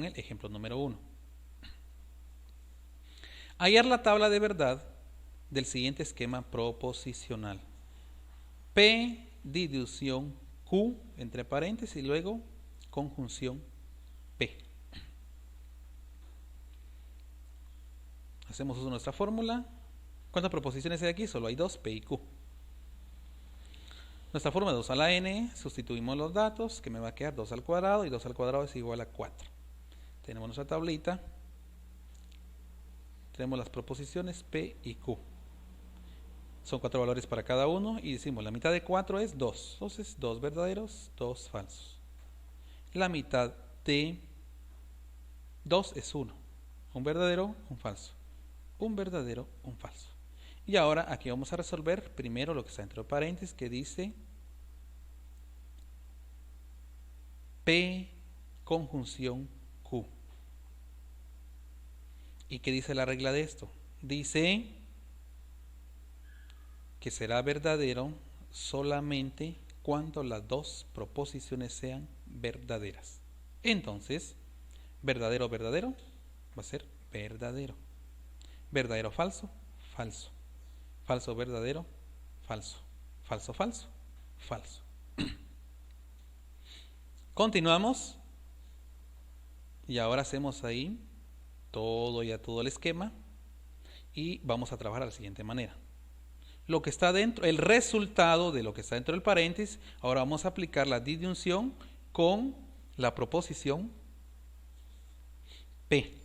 el ejemplo número 1. Hallar la tabla de verdad del siguiente esquema proposicional. P disyunción Q entre paréntesis y luego conjunción P. Hacemos uso de nuestra fórmula. ¿Cuántas proposiciones hay aquí? Solo hay 2, P y Q. Nuestra fórmula de 2 a la n, sustituimos los datos, que me va a quedar 2 al cuadrado, y 2 al cuadrado es igual a 4. Tenemos nuestra tablita, tenemos las proposiciones P y Q. Son 4 valores para cada uno, y decimos la mitad de 4 es 2. Entonces, 2 verdaderos, 2 falsos. La mitad de 2 es 1. Un verdadero, un falso. Un verdadero, un falso. Y ahora aquí vamos a resolver primero lo que está dentro de paréntesis, que dice P conjunción Q. ¿Y qué dice la regla de esto? Dice que será verdadero solamente cuando las dos proposiciones sean verdaderas. Entonces, verdadero, verdadero, va a ser verdadero. Verdadero, falso, falso. Falso, verdadero, falso. Falso, falso, falso. Continuamos. Y ahora hacemos ahí todo el esquema. Y vamos a trabajar de la siguiente manera. Lo que está dentro, el resultado de lo que está dentro del paréntesis, ahora vamos a aplicar la disyunción con la proposición P.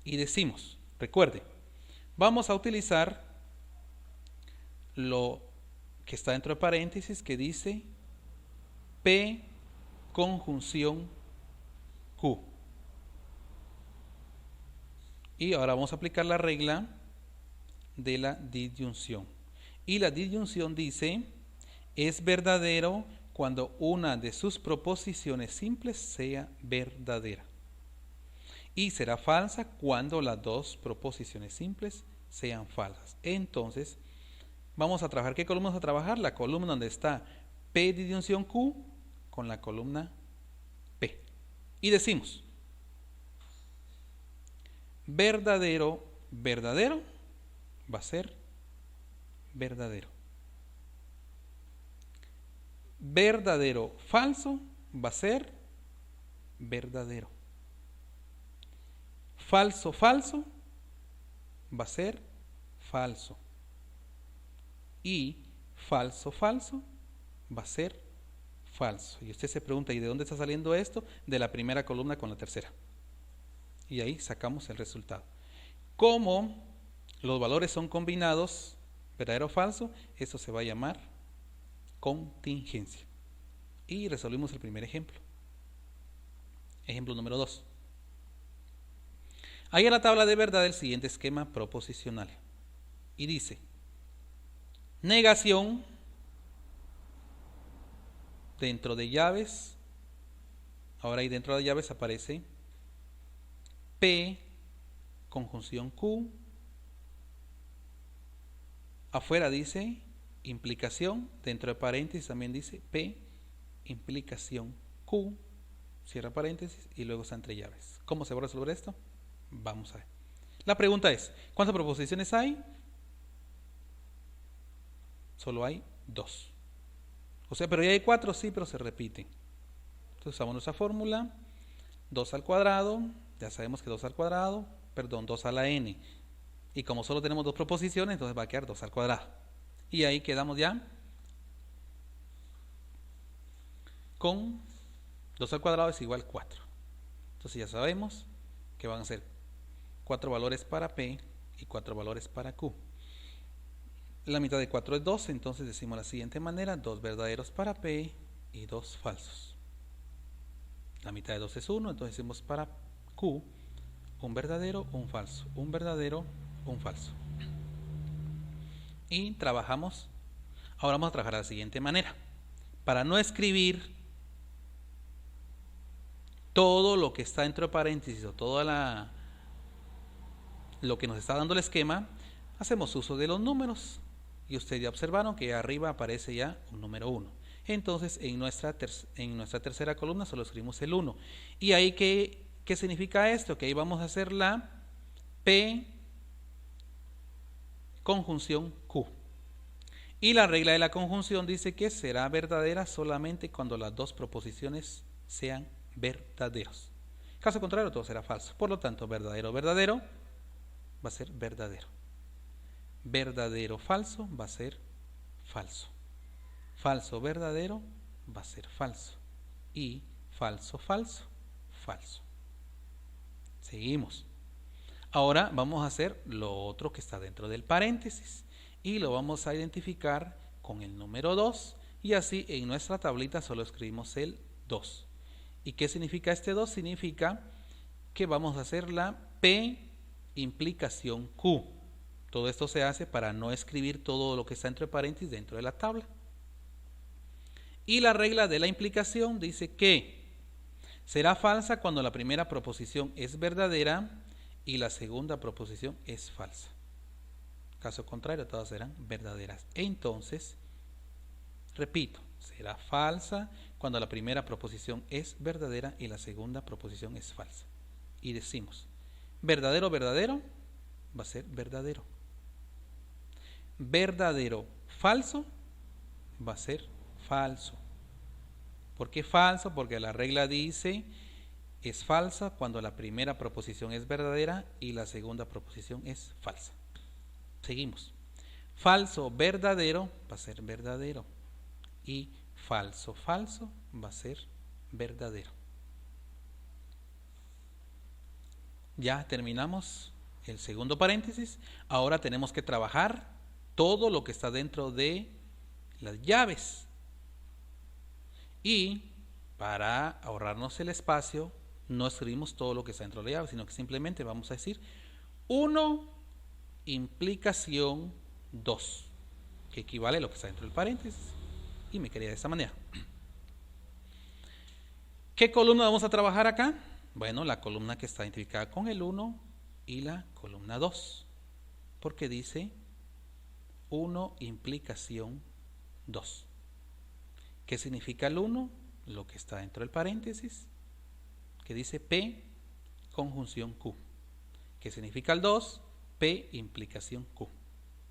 Y decimos, recuerde, vamos a utilizar lo que está dentro de paréntesis que dice P conjunción Q. Y ahora vamos a aplicar la regla de la disyunción. Y la disyunción dice, es verdadero cuando una de sus proposiciones simples sea verdadera. Y será falsa cuando las dos proposiciones simples sean falsas. Entonces, vamos a trabajar, ¿qué columna vamos a trabajar? La columna donde está P disyunción Q con la columna P. Y decimos, verdadero, verdadero, va a ser verdadero. Verdadero, falso, va a ser verdadero. Falso, falso, va a ser falso. Y falso, falso, va a ser falso. Y usted se pregunta, ¿y de dónde está saliendo esto? De la primera columna con la tercera. Y ahí sacamos el resultado. Como los valores son combinados, verdadero o falso, eso se va a llamar contingencia. Y resolvimos el primer ejemplo. Ejemplo número 2. Hay en la tabla de verdad el siguiente esquema proposicional. Y dice, negación dentro de llaves. Ahora ahí dentro de llaves aparece P conjunción Q. Afuera dice implicación, dentro de paréntesis también dice P implicación Q, cierra paréntesis y luego está entre llaves. ¿Cómo se va a resolver esto? Vamos a ver. La pregunta es, ¿cuántas proposiciones hay? Solo hay 2. O sea, pero ya hay 4, sí, pero se repiten. Entonces usamos nuestra fórmula, 2 al cuadrado, ya sabemos que 2 al cuadrado, 2 a la n. Y como solo tenemos 2 proposiciones, entonces va a quedar 2 al cuadrado. Y ahí quedamos ya con 2 al cuadrado es igual a 4. Entonces ya sabemos que van a ser 4 valores para P y 4 valores para Q. La mitad de 4 es 2, entonces decimos de la siguiente manera, 2 verdaderos para P y 2 falsos. La mitad de 2 es 1, entonces decimos para Q, un verdadero, un falso, un verdadero, un falso. Y trabajamos, ahora vamos a trabajar de la siguiente manera. Para no escribir todo lo que está dentro de paréntesis o todo lo que nos está dando el esquema, hacemos uso de los números. Y ustedes ya observaron que arriba aparece ya un número 1. Entonces en nuestra tercera columna solo escribimos el 1. Y ahí, ¿qué significa esto? Que ahí vamos a hacer la P conjunción Q. Y la regla de la conjunción dice que será verdadera solamente cuando las dos proposiciones sean verdaderos. Caso contrario, todo será falso. Por lo tanto, verdadero, verdadero va a ser verdadero. Verdadero, falso va a ser falso. Falso, verdadero va a ser falso. Y falso, falso, falso. Seguimos. Ahora vamos a hacer lo otro que está dentro del paréntesis y lo vamos a identificar con el número 2 y así en nuestra tablita solo escribimos el 2. ¿Y qué significa este 2? Significa que vamos a hacer la P implicación Q. Todo esto se hace para no escribir todo lo que está entre paréntesis dentro de la tabla. Y la regla de la implicación dice que será falsa cuando la primera proposición es verdadera y la segunda proposición es falsa. Caso contrario, todas serán verdaderas. Entonces, repito, será falsa cuando la primera proposición es verdadera y la segunda proposición es falsa. Y decimos, verdadero, verdadero, va a ser verdadero. Verdadero, falso, va a ser falso. ¿Por qué falso? Porque la regla dice es falsa cuando la primera proposición es verdadera y la segunda proposición es falsa. Seguimos. Falso, verdadero va a ser verdadero. Y falso, falso va a ser verdadero. Ya terminamos el segundo paréntesis. Ahora tenemos que trabajar todo lo que está dentro de las llaves. Y para ahorrarnos el espacio, no escribimos todo lo que está dentro de la llave, sino que simplemente vamos a decir 1 implicación 2, que equivale a lo que está dentro del paréntesis. Y me quedaría de esta manera. ¿Qué columna vamos a trabajar acá? Bueno, la columna que está identificada con el 1 y la columna 2, porque dice 1 implicación 2. ¿Qué significa el 1? Lo que está dentro del paréntesis, que dice P conjunción Q. ¿Qué significa el 2? P implicación Q.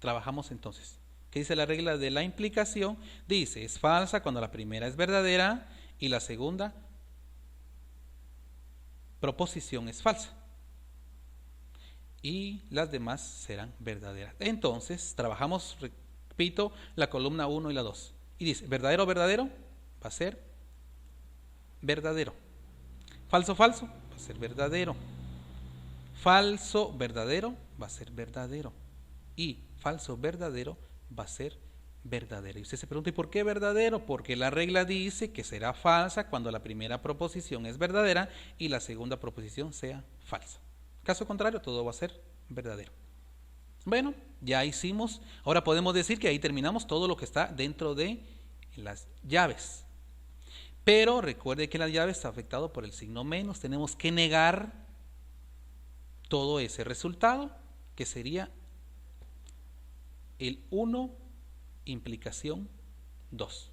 Trabajamos entonces. ¿Qué dice la regla de la implicación? Dice, es falsa cuando la primera es verdadera y la segunda proposición es falsa. Y las demás serán verdaderas. Entonces, trabajamos, repito, la columna 1 y la 2. Y dice, verdadero, verdadero, va a ser verdadero. Falso, falso, va a ser verdadero. Falso, verdadero, va a ser verdadero. Y falso, verdadero, va a ser verdadero. Y usted se pregunta, ¿y por qué verdadero? Porque la regla dice que será falsa cuando la primera proposición es verdadera y la segunda proposición sea falsa. Caso contrario, todo va a ser verdadero. Bueno, ya hicimos. Ahora podemos decir que ahí terminamos todo lo que está dentro de las llaves. Pero recuerde que la llave está afectado por el signo menos. Tenemos que negar todo ese resultado, que sería el 1 implicación 2.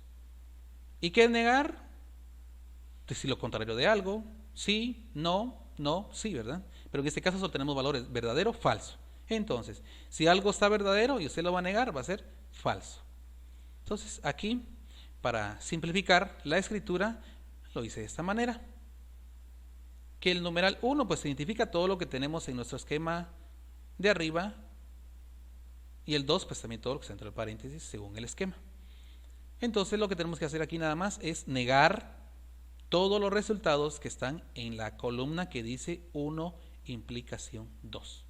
¿Y qué es negar? Decir lo contrario de algo. Sí, no, no, sí, ¿verdad? Pero en este caso solo tenemos valores verdadero, falso. Entonces, si algo está verdadero y usted lo va a negar, va a ser falso. Entonces, aquí, para simplificar la escritura, lo hice de esta manera. Que el numeral 1 pues identifica todo lo que tenemos en nuestro esquema de arriba, y el 2 pues también todo lo que está entre el paréntesis según el esquema. Entonces lo que tenemos que hacer aquí nada más es negar todos los resultados que están en la columna que dice 1 implicación 2.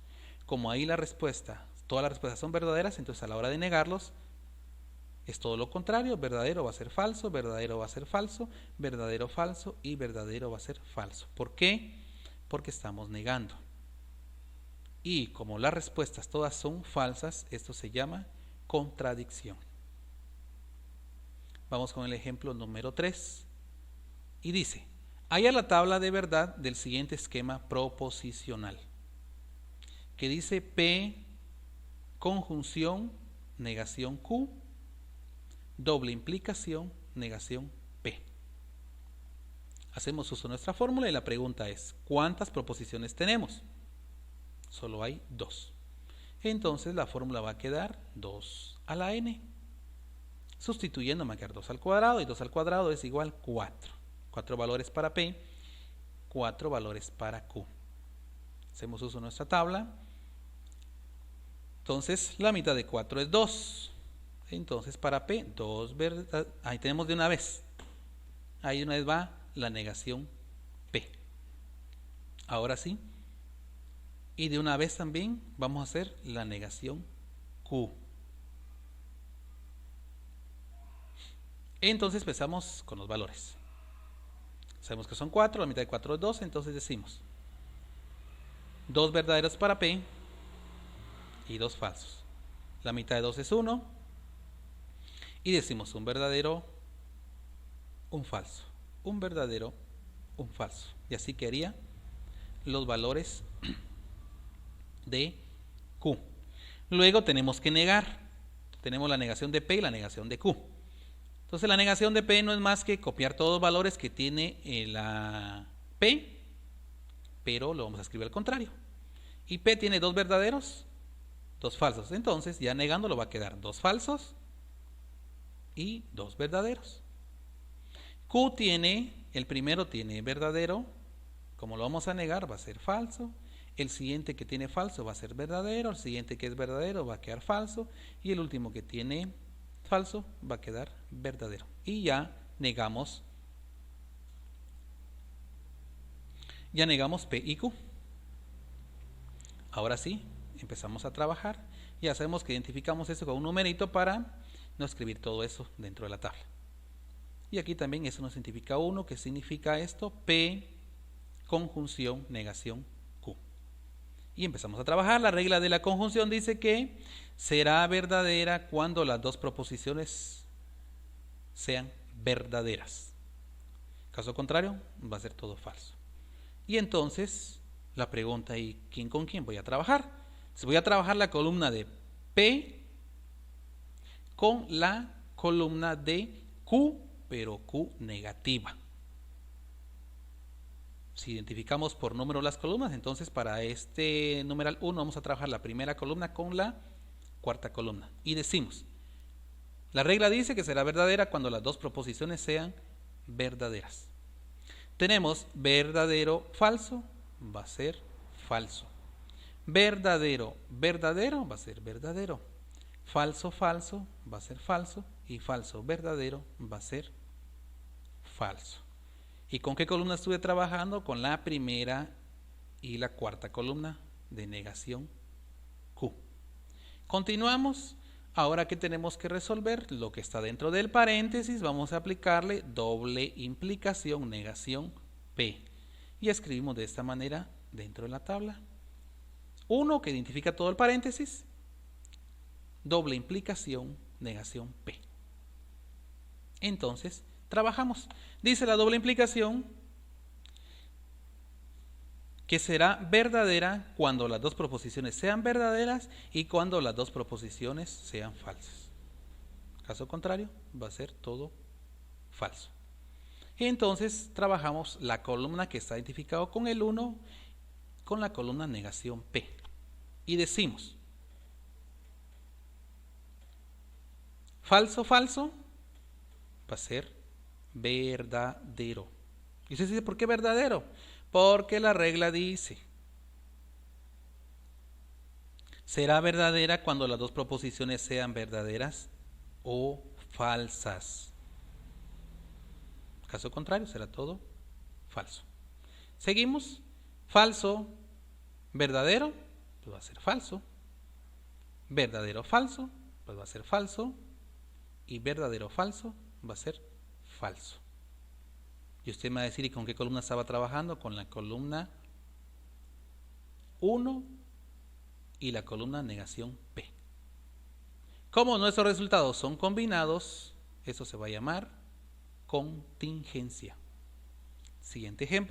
Como ahí la respuesta, todas las respuestas son verdaderas, entonces a la hora de negarlos es todo lo contrario. Verdadero va a ser falso, verdadero va a ser falso, verdadero falso y verdadero va a ser falso. ¿Por qué? Porque estamos negando. Y como las respuestas todas son falsas, esto se llama contradicción. Vamos con el ejemplo número 3. Y dice, haya la tabla de verdad del siguiente esquema proposicional, que dice P conjunción negación Q, doble implicación negación P. Hacemos uso de nuestra fórmula y la pregunta es, ¿cuántas proposiciones tenemos? Solo hay 2. Entonces la fórmula va a quedar 2 a la n. Sustituyendo me va a quedar 2 al cuadrado y 2 al cuadrado es igual a 4. 4 valores para P, 4 valores para Q. Hacemos uso de nuestra tabla. Entonces la mitad de 4 es 2. Entonces para P, 2 verdad. Ahí tenemos de una vez. Ahí de una vez va la negación P. Ahora sí. Y de una vez también vamos a hacer la negación Q. Entonces empezamos con los valores. Sabemos que son 4, la mitad de 4 es 2, entonces decimos 2 verdaderos para P y 2 falsos. La mitad de 2 es 1 y decimos un verdadero, un falso. Un verdadero, un falso. Y así quedaría los valores de Q. Luego tenemos que negar. Tenemos la negación de P y la negación de Q. Entonces la negación de P no es más que copiar todos los valores que tiene la P, pero lo vamos a escribir al contrario. Y P tiene 2 verdaderos, 2 falsos. Entonces ya negándolo va a quedar 2 falsos y 2 verdaderos. Q tiene, el primero tiene verdadero, como lo vamos a negar va a ser falso. El siguiente que tiene falso va a ser verdadero, el siguiente que es verdadero va a quedar falso y el último que tiene falso va a quedar verdadero. Y ya negamos P y Q. Ahora sí, empezamos a trabajar. Ya sabemos que identificamos esto con un numerito para no escribir todo eso dentro de la tabla. Y aquí también eso nos identifica 1, que significa esto, P, conjunción, negación, Q. Y empezamos a trabajar. La regla de la conjunción dice que será verdadera cuando las dos proposiciones sean verdaderas. Caso contrario, va a ser todo falso. Y entonces, la pregunta es, ¿quién con quién voy a trabajar? Entonces voy a trabajar la columna de P con la columna de Q, pero Q negativa. Si identificamos por número las columnas, entonces para este numeral 1 vamos a trabajar la primera columna con la cuarta columna. Y decimos, la regla dice que será verdadera cuando las dos proposiciones sean verdaderas. Tenemos verdadero, falso, va a ser falso. Verdadero, verdadero, va a ser verdadero. Falso, falso, va a ser falso. Y falso, verdadero, va a ser falso. ¿Y con qué columna estuve trabajando? Con la primera y la cuarta columna de negación Q. Continuamos. Ahora que tenemos que resolver lo que está dentro del paréntesis, vamos a aplicarle doble implicación, negación P. Y escribimos de esta manera dentro de la tabla. 1 que identifica todo el paréntesis, doble implicación, negación P. Entonces, trabajamos. Dice la doble implicación que será verdadera cuando las dos proposiciones sean verdaderas y cuando las dos proposiciones sean falsas. Caso contrario, va a ser todo falso. Y entonces trabajamos la columna que está identificado con el 1 con la columna negación P. Y decimos, falso, falso, va a ser verdadero. Y usted dice, ¿por qué verdadero? Porque la regla dice, será verdadera cuando las dos proposiciones sean verdaderas o falsas. Caso contrario, será todo falso. Seguimos, falso, verdadero, pues va a ser falso. Verdadero, falso, pues va a ser falso. Y verdadero, falso, va a ser falso. Y usted me va a decir, ¿y con qué columna estaba trabajando? Con la columna 1 y la columna negación P. Como nuestros resultados son combinados, eso se va a llamar contingencia. Siguiente ejemplo.